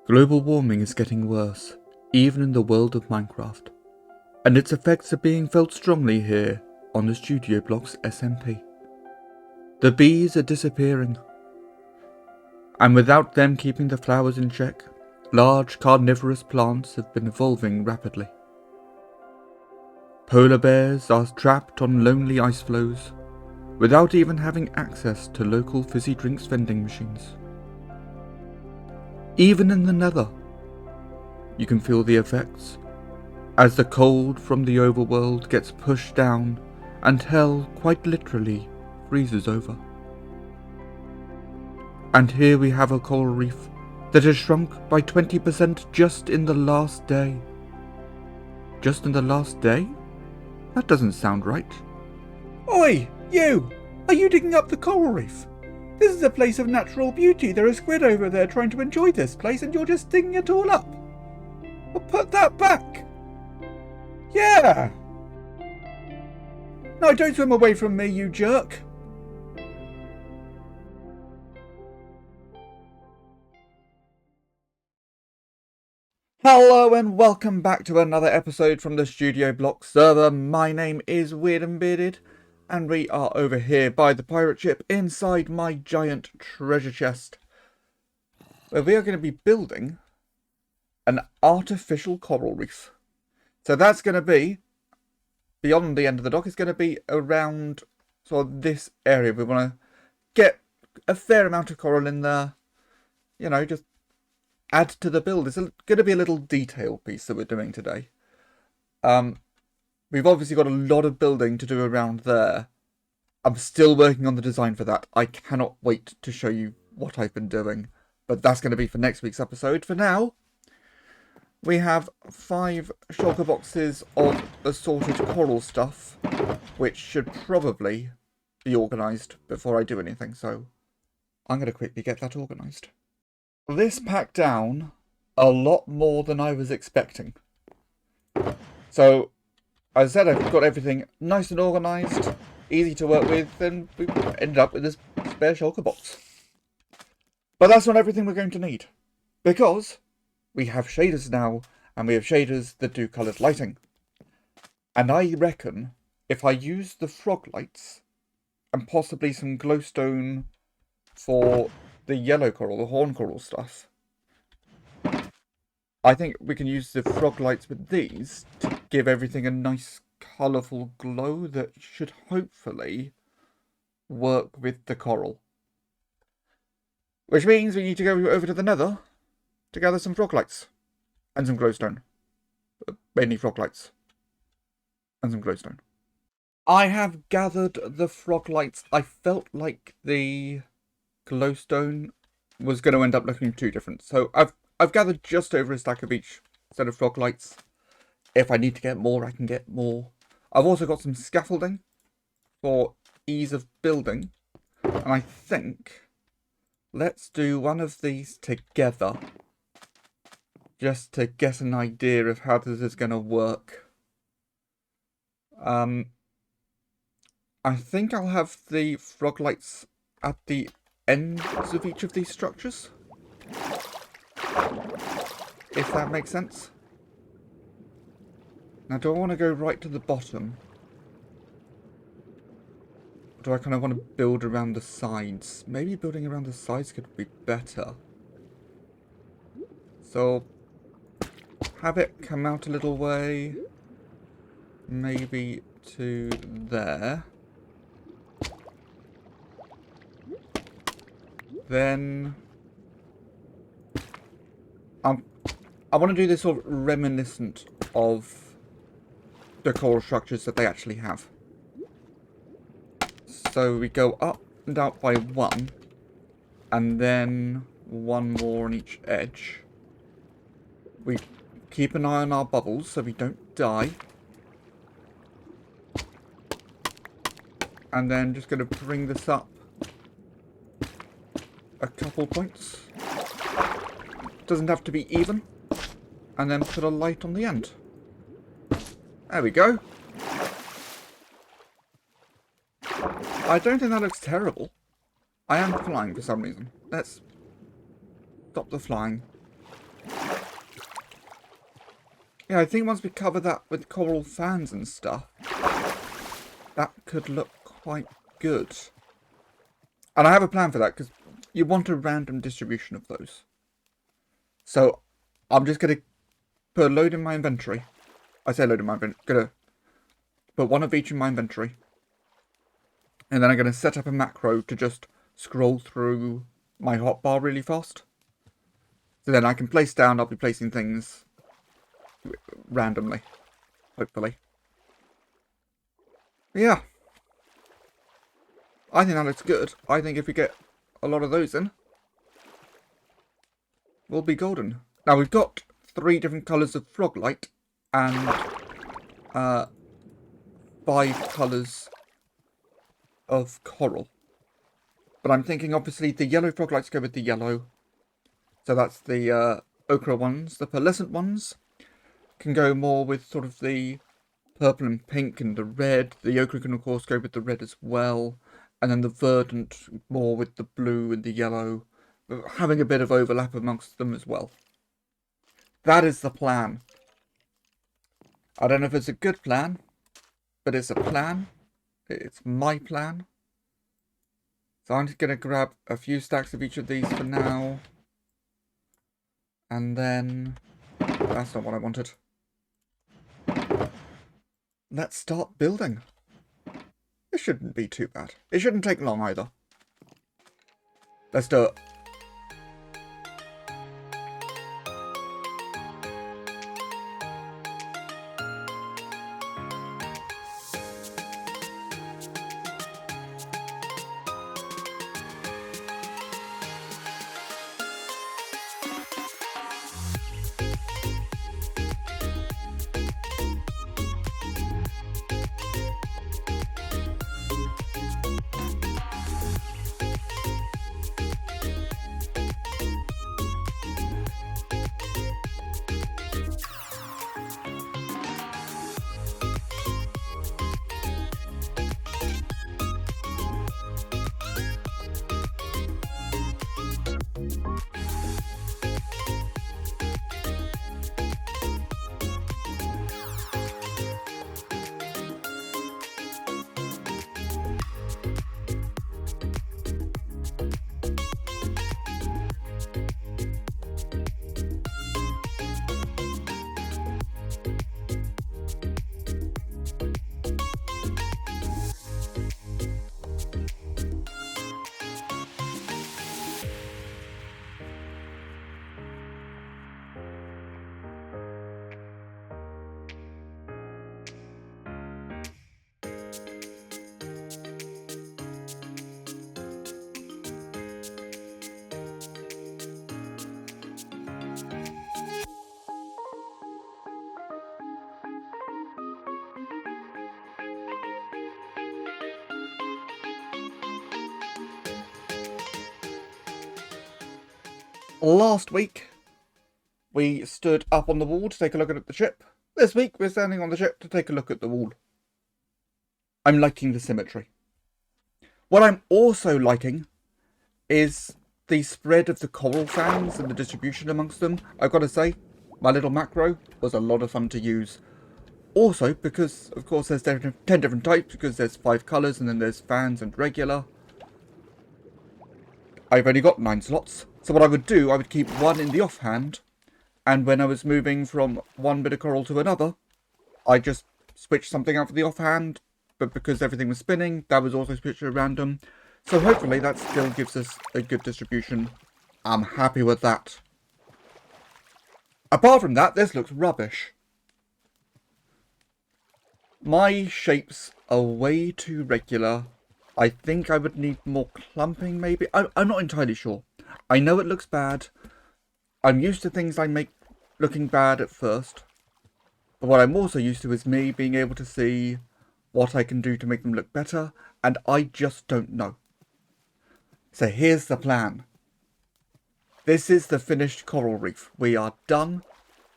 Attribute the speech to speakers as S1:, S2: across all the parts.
S1: Global warming is getting worse, even in the world of Minecraft, and its effects are being felt strongly here on the Studio Blocks SMP. The bees are disappearing, and without them keeping the flowers in check, large carnivorous plants have been evolving rapidly. Polar bears are trapped on lonely ice floes, without even having access to local fizzy drinks vending machines. Even in the Nether, you can feel the effects, as the cold from the overworld gets pushed down and hell quite literally freezes over. And here we have a coral reef that has shrunk by 20% just in the last day. Just in the last day? That doesn't sound right.
S2: Oi, you! Are you digging up the coral reef? This is a place of natural beauty. There are squid over there trying to enjoy this place and you're just digging it all up. Well, put that back. Yeah! No, don't swim away from me, you jerk. Hello and welcome back to another episode from the Studio Block server. My name is Weird and Bearded, and we are over here by the pirate ship inside my giant treasure chest, where we are going to be building an artificial coral reef. So that's going to be, beyond the end of the dock, it's going to be around sort of this area. We want to get a fair amount of coral in there, you know, just add to the build. It's going to be a little detail piece that we're doing today. We've obviously got a lot of building to do around there. I'm still working on the design for that. I cannot wait to show you what I've been doing, but that's going to be for next week's episode. For now, we have 5 shulker boxes of assorted coral stuff, which should probably be organised before I do anything, so I'm going to quickly get that organised. This packed down a lot more than I was expecting. So, as I said, I've got everything nice and organised, easy to work with, and we ended up with this spare shulker box. But that's not everything we're going to need, because we have shaders now, and we have shaders that do coloured lighting. And I reckon if I use the frog lights, and possibly some glowstone for the yellow coral, the horn coral stuff, I think we can use the frog lights with these to give everything a nice colourful glow that should hopefully work with the coral. Which means we need to go over to the Nether to gather some frog lights and some glowstone. Mainly frog lights and some glowstone. I have gathered the frog lights. I felt like the glowstone was going to end up looking too different, so I've gathered just over a stack of each set of frog lights. If I need to get more, I can get more. I've also got some scaffolding for ease of building, and I think let's do one of these together just to get an idea of how this is going to work. I think I'll have the frog lights at the ends of each of these structures, if that makes sense. Now, do I want to go right to the bottom? Or do I kind of want to build around the sides? Maybe building around the sides could be better. So, have it come out a little way. Maybe to there. Then I want to do this sort of reminiscent of the coral structures that they actually have. So we go up and out by 1, and then 1 more on each edge. We keep an eye on our bubbles so we don't die. And then just going to bring this up a couple points. Doesn't have to be even. And then put a light on the end. There we go. I don't think that looks terrible. I am flying for some reason. Let's stop the flying. Yeah, I think once we cover that with coral fans and stuff, that could look quite good. And I have a plan for that, because you want a random distribution of those. So I'm just going to put a load in my inventory. I say load in my inventory. Going to put one of each in my inventory. And then I'm going to set up a macro to just scroll through my hotbar really fast. So then I can place down, I'll be placing things randomly, hopefully. But yeah. I think that looks good. I think if we get a lot of those in, we'll be golden. Now we've got 3 different colours of frog light and 5 colours of coral. But I'm thinking obviously the yellow frog lights go with the yellow. So that's the ochre ones. The pearlescent ones can go more with sort of the purple and pink and the red. The ochre can of course go with the red as well. And then the verdant more with the blue and the yellow, having a bit of overlap amongst them as well. That is the plan. I don't know if it's a good plan, but it's a plan. It's my plan. So I'm just going to grab a few stacks of each of these for now. And then... that's not what I wanted. Let's start building. It shouldn't be too bad. It shouldn't take long either. Let's do it. Last week, we stood up on the wall to take a look at the ship. This week, we're standing on the ship to take a look at the wall. I'm liking the symmetry. What I'm also liking is the spread of the coral fans and the distribution amongst them. I've got to say, my little macro was a lot of fun to use. Also, because, of course, there's 10 different types, because there's 5 colours, and then there's fans and regular. I've only got 9 slots. So what I would do, I would keep one in the offhand, and when I was moving from one bit of coral to another, I just switched something out for the offhand, but because everything was spinning, that was also switched to random. So hopefully that still gives us a good distribution. I'm happy with that. Apart from that, this looks rubbish. My shapes are way too regular. I think I would need more clumping, maybe. I'm not entirely sure. I know it looks bad. I'm used to things I make looking bad at first. But what I'm also used to is me being able to see what I can do to make them look better. And I just don't know. So here's the plan. This is the finished coral reef. We are done.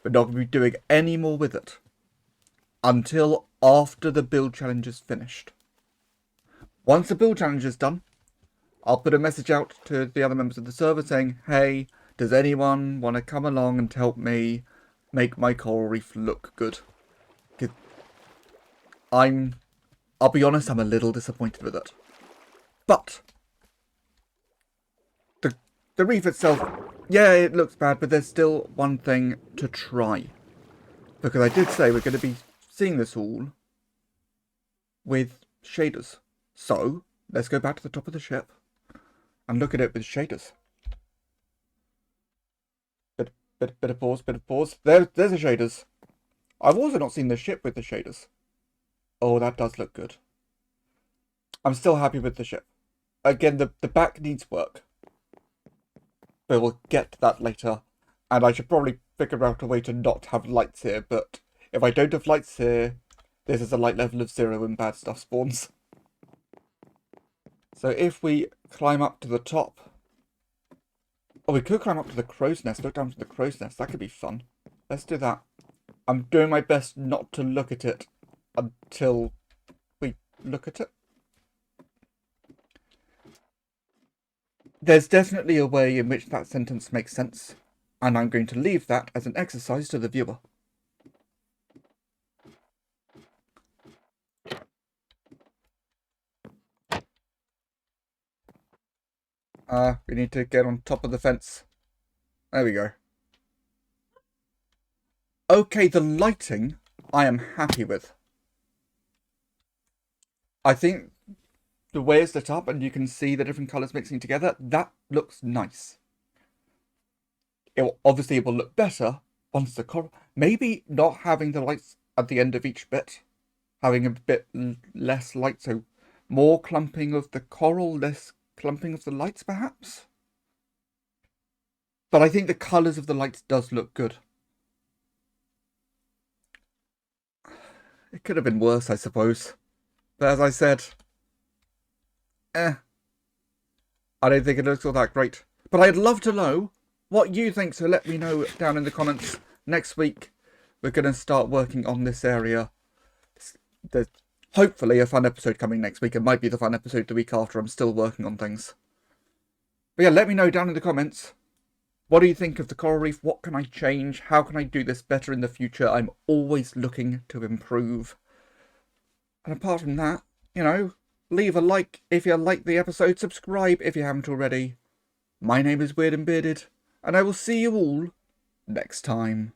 S2: We're not going to be doing any more with it until after the build challenge is finished. Once the build challenge is done, I'll put a message out to the other members of the server saying, hey, does anyone want to come along and help me make my coral reef look good. 'Cause I'll be honest, I'm a little disappointed with it. But the reef itself, yeah, it looks bad, but there's still one thing to try. Because I did say we're going to be seeing this all with shaders. So, let's go back to the top of the ship and look at it with shaders. Bit of pause, bit of pause. There's the shaders. I've also not seen the ship with the shaders. Oh, that does look good. I'm still happy with the ship. Again, the back needs work. But we'll get to that later. And I should probably figure out a way to not have lights here, but if I don't have lights here, this is a light level of 0 when bad stuff spawns. So if we climb up to the top... Oh, we could climb up to the crow's nest, look down to the crow's nest, that could be fun. Let's do that. I'm doing my best not to look at it until we look at it. There's definitely a way in which that sentence makes sense, and I'm going to leave that as an exercise to the viewer. We need to get on top of the fence. There we go. Okay, the lighting I am happy with. I think the way it's lit up and you can see the different colours mixing together, that looks nice. Obviously it will look better once the coral... Maybe not having the lights at the end of each bit. Having a bit less light, so more clumping of the coral, less clumping of the lights perhaps? But I think the colours of the lights does look good. It could have been worse, I suppose. But as I said... I don't think it looks all that great. But I'd love to know what you think, so let me know down in the comments. Next week, we're going to start working on this area. There's hopefully a fun episode coming next week. It might be the fun episode the week after. I'm still working on things. But yeah, let me know down in the comments. What do you think of the coral reef? What can I change? How can I do this better in the future? I'm always looking to improve. And apart from that, you know, leave a like if you like the episode. Subscribe if you haven't already. My name is Weird and Bearded, and I will see you all next time.